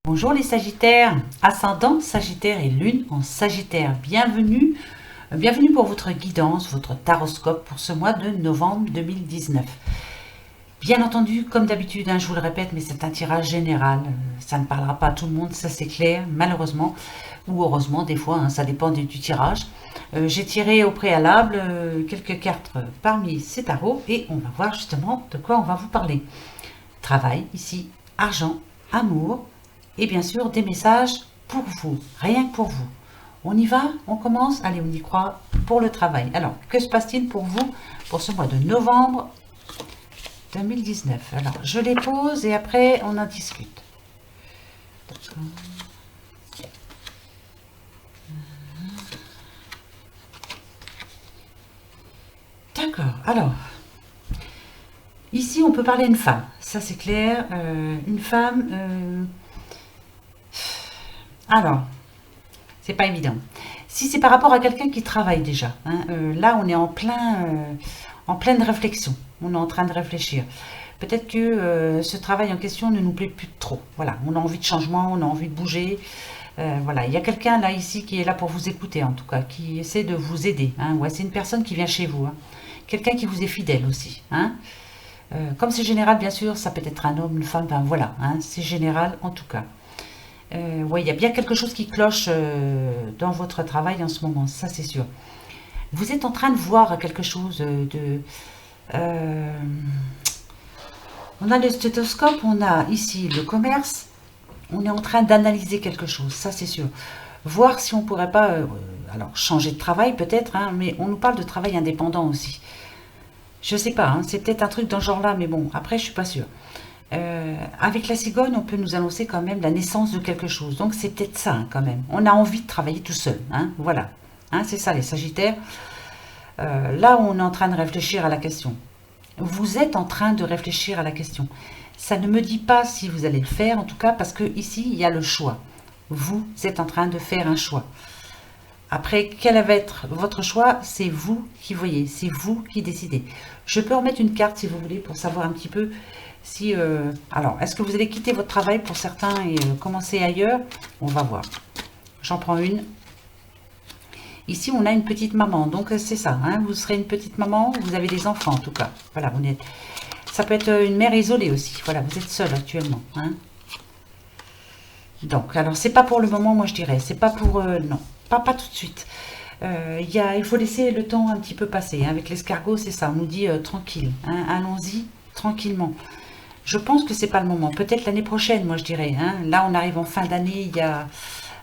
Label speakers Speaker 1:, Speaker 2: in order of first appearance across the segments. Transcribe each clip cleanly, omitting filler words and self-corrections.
Speaker 1: Bonjour les Sagittaires, ascendant Sagittaire et Lune en Sagittaire. Bienvenue, bienvenue pour votre guidance, votre taroscope pour ce mois de novembre 2019. Bien entendu, comme d'habitude, je vous le répète, mais c'est un tirage général. Ça ne parlera pas à tout le monde, ça c'est clair, malheureusement. Ou heureusement, des fois, ça dépend du tirage. J'ai tiré au préalable quelques cartes parmi ces tarots et on va voir justement de quoi on va vous parler. Travail ici, argent, amour. Et bien sûr, des messages pour vous, rien que pour vous. On y va, on commence, allez, on y croit pour le travail. Alors, que se passe-t-il pour vous pour ce mois de novembre 2019? Alors, je les pose et après, on en discute. D'accord, alors, ici, on peut parler d'une femme, ça c'est clair, une femme... alors, c'est pas évident. Si c'est par rapport à quelqu'un qui travaille déjà, là on est en pleine réflexion, on est en train de réfléchir. Peut-être que ce travail en question ne nous plaît plus trop. Voilà, on a envie de changement, on a envie de bouger. Voilà, il y a quelqu'un là ici qui est là pour vous écouter en tout cas, qui essaie de vous aider. Ouais, c'est une personne qui vient chez vous, quelqu'un qui vous est fidèle aussi. Comme c'est général, bien sûr, ça peut être un homme, une femme, ben voilà, c'est général en tout cas. Ouais, il y a bien quelque chose qui cloche dans votre travail en ce moment, ça c'est sûr. Vous êtes en train de voir quelque chose de... on a le stéthoscope, on a ici le commerce, on est en train d'analyser quelque chose, ça c'est sûr. Voir si on pourrait pas, alors changer de travail peut-être, mais on nous parle de travail indépendant aussi. Je sais pas, c'est peut-être un truc dans ce genre-là, mais bon, après je suis pas sûre. Avec la cigogne, on peut nous annoncer quand même la naissance de quelque chose. Donc c'est peut-être ça quand même. On a envie de travailler tout seul. Voilà. C'est ça les Sagittaires. Là, on est en train de réfléchir à la question. Vous êtes en train de réfléchir à la question. Ça ne me dit pas si vous allez le faire, en tout cas, parce que ici, il y a le choix. Vous êtes en train de faire un choix. Après, quel va être votre choix? C'est vous qui voyez, c'est vous qui décidez. Je peux remettre une carte si vous voulez pour savoir un petit peu si... alors, est-ce que vous allez quitter votre travail pour certains et commencer ailleurs? On va voir. J'en prends une. Ici, on a une petite maman, donc c'est ça. Vous serez une petite maman, vous avez des enfants en tout cas. Voilà, vous êtes... Ça peut être une mère isolée aussi. Voilà, vous êtes seule actuellement. Donc, alors, c'est pas pour le moment, moi je dirais. C'est pas pour... non, pas tout de suite. Il faut laisser le temps un petit peu passer. Avec l'escargot, c'est ça. On nous dit tranquille. Allons-y tranquillement. Je pense que c'est pas le moment. Peut-être l'année prochaine, moi je dirais. Là, on arrive en fin d'année.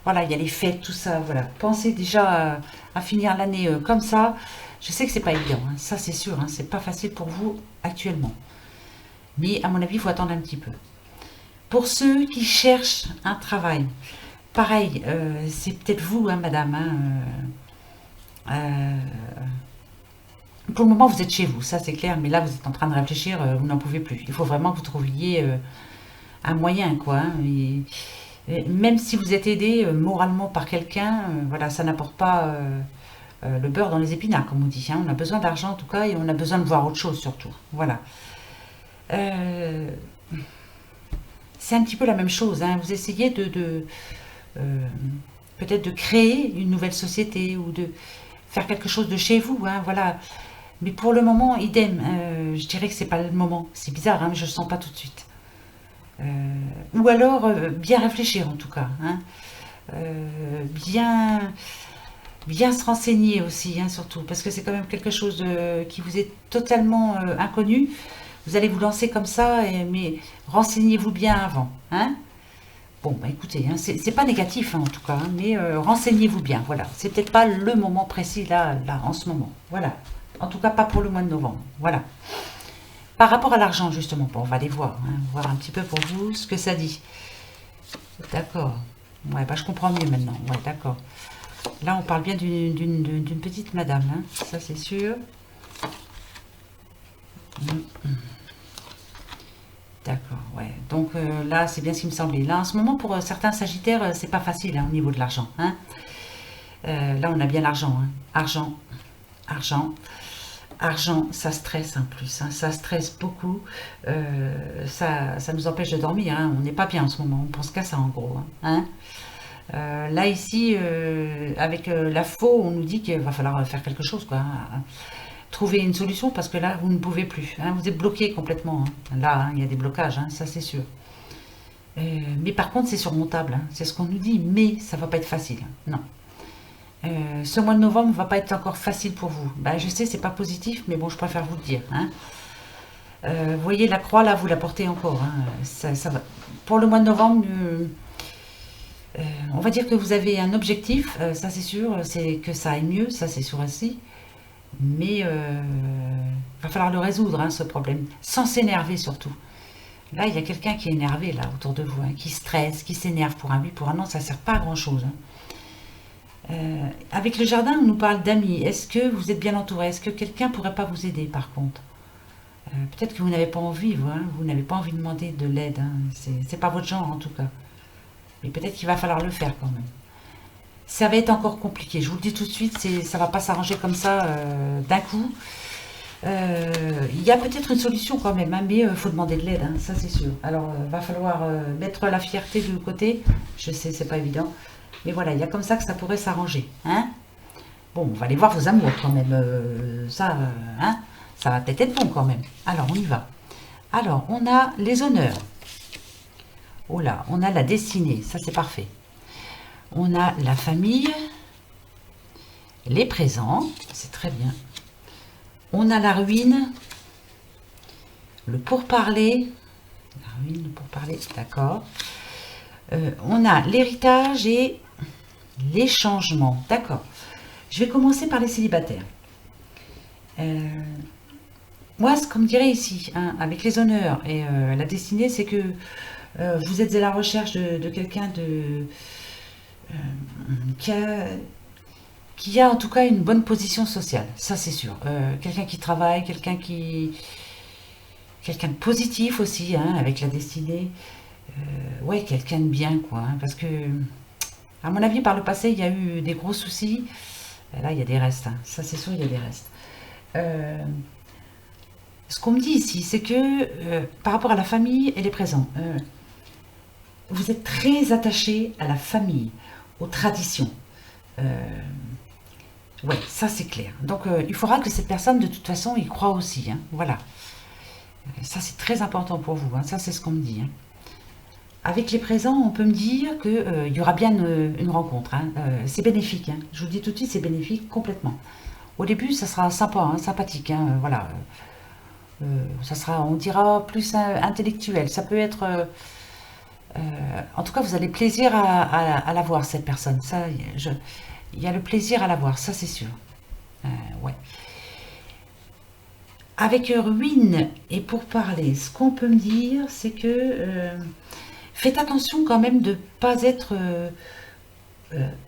Speaker 1: Voilà, il y a les fêtes, tout ça. Voilà. Pensez déjà à finir l'année comme ça. Je sais que c'est pas évident. Ça, c'est sûr. C'est pas facile pour vous actuellement. Mais à mon avis, il faut attendre un petit peu. Pour ceux qui cherchent un travail, pareil, c'est peut-être vous, madame. Pour le moment, vous êtes chez vous, ça c'est clair, mais là, vous êtes en train de réfléchir, vous n'en pouvez plus. Il faut vraiment que vous trouviez un moyen, quoi. Et même si vous êtes aidé moralement par quelqu'un, voilà, ça n'apporte pas le beurre dans les épinards, comme on dit. On a besoin d'argent en tout cas, et on a besoin de voir autre chose surtout. Voilà. C'est un petit peu la même chose. Vous essayez peut-être de créer une nouvelle société ou de faire quelque chose de chez vous. Voilà. Mais pour le moment, idem. Je dirais que c'est pas le moment. C'est bizarre, mais je le sens pas tout de suite. Ou alors, bien réfléchir en tout cas. Bien, bien se renseigner aussi, surtout. Parce que c'est quand même quelque chose qui vous est totalement inconnu. Vous allez vous lancer comme ça, mais renseignez-vous bien avant. Bon, bah écoutez, c'est pas négatif en tout cas, mais renseignez-vous bien. Voilà, c'est peut-être pas le moment précis là, en ce moment. Voilà. En tout cas, pas pour le mois de novembre. Voilà. Par rapport à l'argent, justement, bon, on va aller voir. Voir un petit peu pour vous ce que ça dit. D'accord. Ouais, bah je comprends mieux maintenant. Ouais, d'accord. Là, on parle bien d'une petite madame. Ça, c'est sûr. D'accord, ouais. Donc là, c'est bien ce qui me semblait. Là, en ce moment, pour certains Sagittaires, c'est pas facile au niveau de l'argent. Là, on a bien l'argent. Argent, argent. argent, ça stresse en plus, hein, ça stresse beaucoup, ça nous empêche de dormir, hein, on n'est pas bien en ce moment, on pense qu'à ça en gros, hein. Là ici, avec la faux, on nous dit qu'il va falloir faire quelque chose, quoi, hein. Trouver une solution parce que là, vous ne pouvez plus, hein, vous êtes bloqué complètement, hein. Là, hein, il y a des blocages, hein, ça c'est sûr. Mais par contre, c'est surmontable, hein, c'est ce qu'on nous dit, mais ça va pas être facile, non. Ce mois de novembre va pas être encore facile pour vous. Ben, je sais, c'est pas positif, mais bon, je préfère vous le dire, hein. Vous voyez la croix là, vous la portez encore, hein. Ça va. Pour le mois de novembre, on va dire que vous avez un objectif, ça c'est sûr, c'est que ça aille mieux, ça c'est sûr aussi. Mais va falloir le résoudre, hein, ce problème, sans s'énerver surtout. Là, il y a quelqu'un qui est énervé là autour de vous, hein, qui stresse, qui s'énerve pour un oui, pour un non, ça sert pas à grand chose, hein. Avec le jardin, on nous parle d'amis. Est-ce que vous êtes bien entouré? Est-ce que quelqu'un pourrait pas vous aider par contre? Peut-être que vous n'avez pas envie, vous n'avez pas envie de demander de l'aide, hein. C'est pas votre genre en tout cas. Mais peut-être qu'il va falloir le faire quand même. Ça va être encore compliqué, je vous le dis tout de suite, ça va pas s'arranger comme ça d'un coup. Il y a peut-être une solution quand même, hein, mais il faut demander de l'aide, hein, ça c'est sûr. Alors, va falloir mettre la fierté de côté. Je sais, c'est pas évident. Mais voilà, il y a comme ça que ça pourrait s'arranger, hein. Bon, on va aller voir vos amours quand même. Hein, ça va peut-être être bon quand même. Alors, on y va. Alors, on a les honneurs. Oh là, on a la destinée, ça c'est parfait. On a la famille, les présents, c'est très bien. On a la ruine, le pourparler. La ruine, le pourparler, d'accord. On a l'héritage et les changements, d'accord. Je vais commencer par les célibataires. Moi, ce qu'on me dirait ici, hein, avec les honneurs et la destinée, c'est que vous êtes à la recherche de quelqu'un euh, qui a, qui a en tout cas une bonne position sociale, ça c'est sûr. Quelqu'un qui travaille, quelqu'un de positif aussi, hein, avec la destinée. Ouais, quelqu'un de bien, quoi, hein, parce que, à mon avis, par le passé, il y a eu des gros soucis. Là, il y a des restes, hein, ça c'est sûr, il y a des restes. Euh, Ce qu'on me dit ici, c'est que par rapport à la famille, elle est présente. Vous êtes très attaché à la famille, aux traditions. Euh, ouais, ça c'est clair. Donc il faudra que cette personne, de toute façon, y croit aussi, hein. Voilà. Ça c'est très important pour vous, hein. Ça c'est ce qu'on me dit, hein. Avec les présents, on peut me dire qu'il y aura bien une rencontre, hein. C'est bénéfique, hein. Je vous le dis tout de suite, c'est bénéfique complètement. Au début, ça sera sympa, hein, sympathique, hein, voilà. Ça sera, on dira, plus intellectuel. Ça peut être... en tout cas, vous avez plaisir à la voir, cette personne. Ça, il y a le plaisir à la voir, ça c'est sûr. Ouais. Avec ruine et pour parler, ce qu'on peut me dire, c'est que faites attention quand même de ne pas être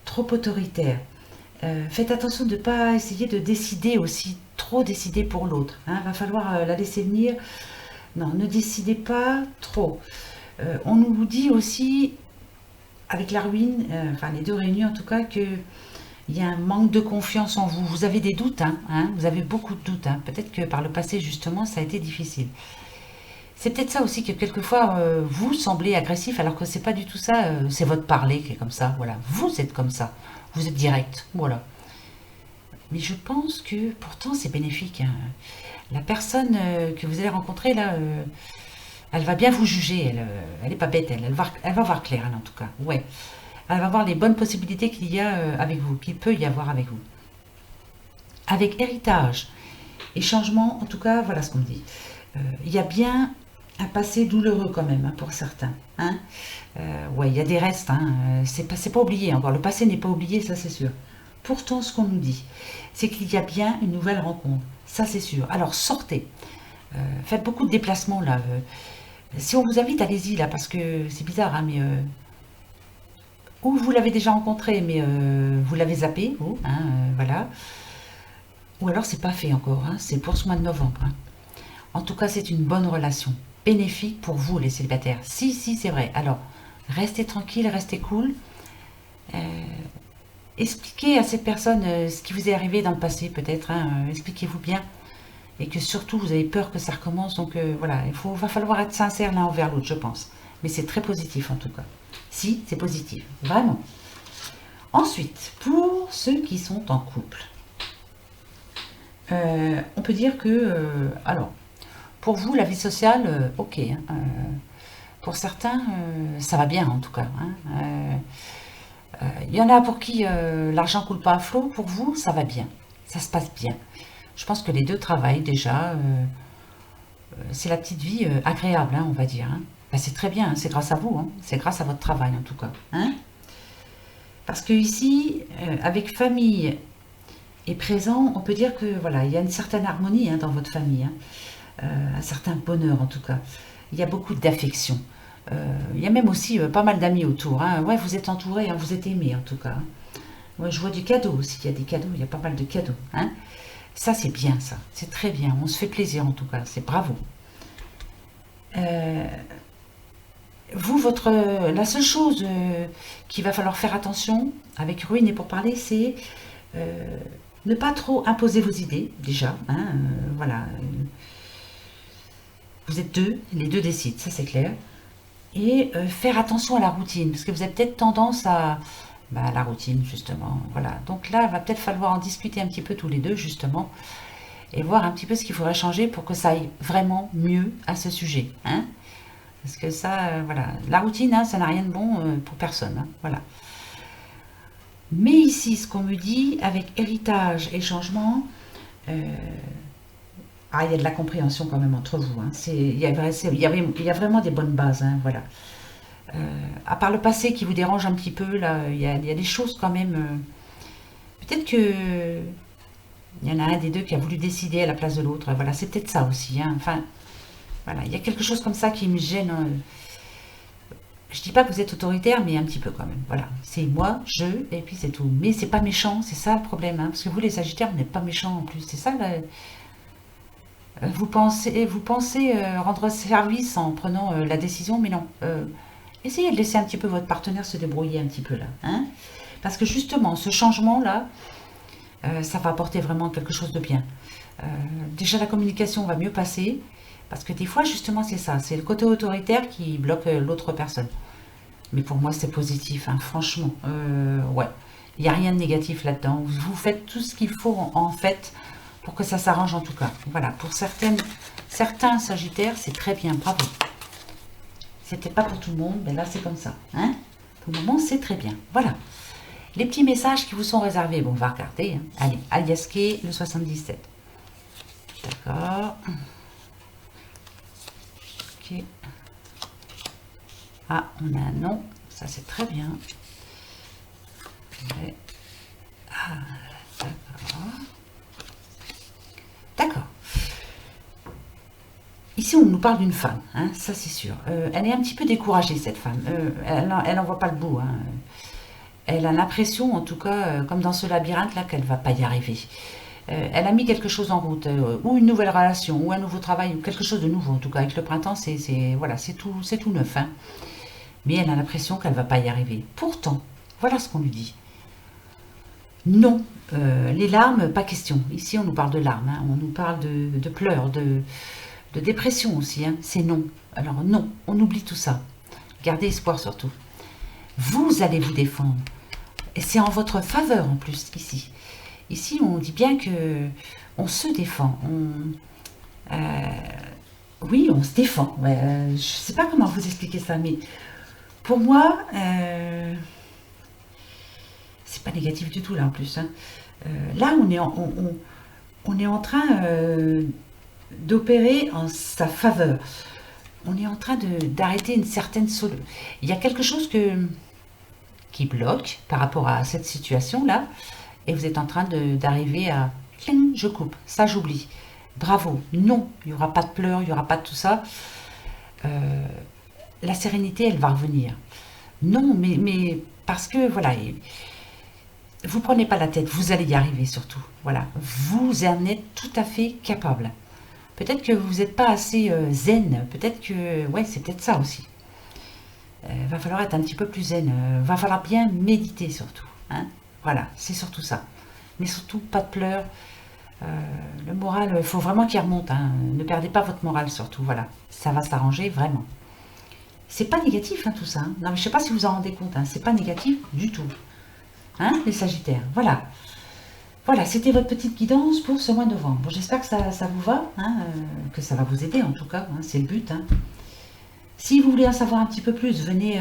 Speaker 1: trop autoritaire. Faites attention de ne pas essayer de décider aussi, trop décider pour l'autre, hein. Va falloir la laisser venir. Non, ne décidez pas trop. On nous dit aussi, avec la ruine, enfin les deux réunis en tout cas, que il y a un manque de confiance en vous. Vous avez des doutes, hein, vous avez beaucoup de doutes, hein. Peut-être que par le passé, justement, ça a été difficile. C'est peut-être ça aussi que quelquefois, vous semblez agressif, alors que c'est pas du tout ça. C'est votre parler qui est comme ça. Voilà, vous êtes comme ça. Vous êtes direct. Voilà. Mais je pense que pourtant, c'est bénéfique, hein. La personne que vous allez rencontrer là, elle va bien vous juger. Elle est pas bête, elle va voir clair, elle, en tout cas. Ouais. Elle va voir les bonnes possibilités qu'il y a avec vous, qu'il peut y avoir avec vous. Avec héritage et changement, en tout cas, voilà ce qu'on me dit. Il y a bien un passé douloureux quand même, hein, pour certains, hein. Ouais, il y a des restes, hein. C'est pas oublié encore. Le passé n'est pas oublié, ça c'est sûr. Pourtant, ce qu'on nous dit, c'est qu'il y a bien une nouvelle rencontre. Ça c'est sûr. Alors sortez. Faites beaucoup de déplacements là. Si on vous invite, allez-y là, parce que c'est bizarre, hein, mais ou vous l'avez déjà rencontré, mais vous l'avez zappé, vous, hein, voilà. Ou alors c'est pas fait encore, hein, c'est pour ce mois de novembre, hein. En tout cas, c'est une bonne relation, bénéfique pour vous les célibataires. Si, si, c'est vrai. Alors, restez tranquille, restez cool. Euh, Expliquez à cette personne ce qui vous est arrivé dans le passé, peut-être, hein, expliquez-vous bien. et que surtout vous avez peur que ça recommence. Donc voilà, va falloir être sincère l'un envers l'autre, je pense. Mais c'est très positif en tout cas. Si, c'est positif, vraiment. Ensuite, pour ceux qui sont en couple, on peut dire que, alors, pour vous, la vie sociale, ok. Hein, pour certains, ça va bien en tout cas. Hein, il y en a pour qui l'argent coule pas à flot. Pour vous, ça va bien. Ça se passe bien. Je pense que les deux travaillent déjà. C'est la petite vie agréable, hein, on va dire. Hein. Ben, c'est très bien, hein, c'est grâce à vous. Hein. C'est grâce à votre travail en tout cas. Hein. Parce que ici, avec famille et présent, on peut dire que voilà, il y a une certaine harmonie hein, dans votre famille. Hein. Un certain bonheur en tout cas. Il y a beaucoup d'affection. Il y a même aussi pas mal d'amis autour. Hein. Ouais, vous êtes entouré, hein, vous êtes aimé en tout cas. Ouais, je vois du cadeau aussi. Il y a des cadeaux, il y a pas mal de cadeaux. Hein. Ça, c'est bien, ça. C'est très bien. On se fait plaisir en tout cas. C'est bravo. Euh, la seule chose qu'il va falloir faire attention avec Ruine et pour parler, c'est euh, ne pas trop imposer vos idées déjà. Hein, voilà. Vous êtes deux, les deux décident, ça c'est clair. Et faire attention à la routine, parce que vous avez peut-être tendance à la routine justement. Voilà. Donc là, il va peut-être falloir en discuter un petit peu tous les deux justement et voir un petit peu ce qu'il faudrait changer pour que ça aille vraiment mieux à ce sujet. Hein. Parce que ça, voilà, la routine, hein, ça n'a rien de bon pour personne. Hein, voilà. Mais ici, ce qu'on me dit, avec héritage et changement, euh, il y a de la compréhension quand même entre vous. Hein. Il y a vraiment des bonnes bases. Hein, voilà. À part le passé qui vous dérange un petit peu, là, il y a des choses quand même. Peut-être que il y en a un des deux qui a voulu décider à la place de l'autre. Voilà, c'est peut-être ça aussi. Hein. Enfin, voilà, il y a quelque chose comme ça qui me gêne. Je dis pas que vous êtes autoritaire, mais un petit peu quand même. Voilà, c'est moi, je, et puis c'est tout. Mais c'est pas méchant, c'est ça le problème. Hein. Parce que vous, les Sagittaires, vous n'êtes pas méchants en plus. C'est ça. Vous pensez rendre service en prenant la décision, mais non. Essayez de laisser un petit peu votre partenaire se débrouiller un petit peu là. Hein. Parce que justement, ce changement-là, ça va apporter vraiment quelque chose de bien. Déjà, la communication va mieux passer. Parce que des fois, justement, c'est ça. C'est le côté autoritaire qui bloque l'autre personne. Mais pour moi, c'est positif, hein, franchement. Ouais. Il n'y a rien de négatif là-dedans. Vous faites tout ce qu'il faut, en fait, pour que ça s'arrange en tout cas. Voilà. Pour certains Sagittaires, c'est très bien. Bravo. C'était pas pour tout le monde, mais là, c'est comme ça. Hein. Pour le moment, c'est très bien. Voilà. Les petits messages qui vous sont réservés. Bon, on va regarder. Hein. Allez, Aliaske, le 77. D'accord. Ok. Ah, on a un nom. Ça, c'est très bien. Ouais. Ah, d'accord. D'accord. Ici, on nous parle d'une femme, hein, ça c'est sûr. Elle est un petit peu découragée, cette femme. Elle n'en voit pas le bout. Hein. Elle a l'impression, en tout cas, comme dans ce labyrinthe-là, qu'elle ne va pas y arriver. Elle a mis quelque chose en route, ou une nouvelle relation, ou un nouveau travail, ou quelque chose de nouveau. En tout cas, avec le printemps, voilà, c'est tout neuf. Hein. Mais elle a l'impression qu'elle ne va pas y arriver. Pourtant, voilà ce qu'on lui dit. Non, les larmes, pas question. Ici, on nous parle de larmes, hein. On nous parle de pleurs, de dépression aussi. Hein. C'est non. Alors non, on oublie tout ça. Gardez espoir surtout. Vous allez vous défendre. Et c'est en votre faveur en plus ici. Ici, on dit bien que on se défend. Oui, on se défend. Ouais, je ne sais pas comment vous expliquer ça, mais pour moi, c'est pas négatif du tout là en plus. Hein. Là, on est en train d'opérer en sa faveur. On est en train d'arrêter une certaine solution. Il y a quelque chose qui bloque par rapport à cette situation-là, et vous êtes en train d'arriver à... Je coupe, ça j'oublie. Bravo, non, il n'y aura pas de pleurs, il n'y aura pas de tout ça. La sérénité, elle va revenir. Non, mais parce que, voilà, vous prenez pas la tête, vous allez y arriver surtout. Voilà, vous en êtes tout à fait capable. Peut-être que vous n'êtes pas assez zen, peut-être que... Ouais, c'est peut-être ça aussi. Va falloir être un petit peu plus zen, va falloir bien méditer surtout. Hein. Voilà, c'est surtout ça. Mais surtout, pas de pleurs. Le moral, il faut vraiment qu'il remonte, hein. Ne perdez pas votre moral surtout, voilà. Ça va s'arranger vraiment. C'est pas négatif, hein, tout ça, hein. Non, mais je sais pas si vous en rendez compte, hein. C'est pas négatif du tout. Hein, les Sagittaires, voilà. Voilà, c'était votre petite guidance pour ce mois de novembre. Bon, j'espère que ça vous va, hein, que ça va vous aider en tout cas, hein, c'est le but, hein. Si vous voulez en savoir un petit peu plus, venez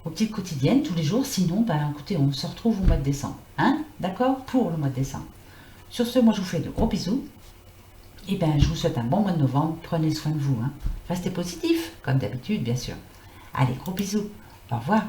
Speaker 1: aux petites quotidiennes tous les jours. Sinon, ben, écoutez, on se retrouve au mois de décembre. Hein, d'accord? Pour le mois de décembre. Sur ce, moi je vous fais de gros bisous. Et ben, je vous souhaite un bon mois de novembre. Prenez soin de vous, hein. Restez positif, comme d'habitude, bien sûr. Allez, gros bisous. Au revoir.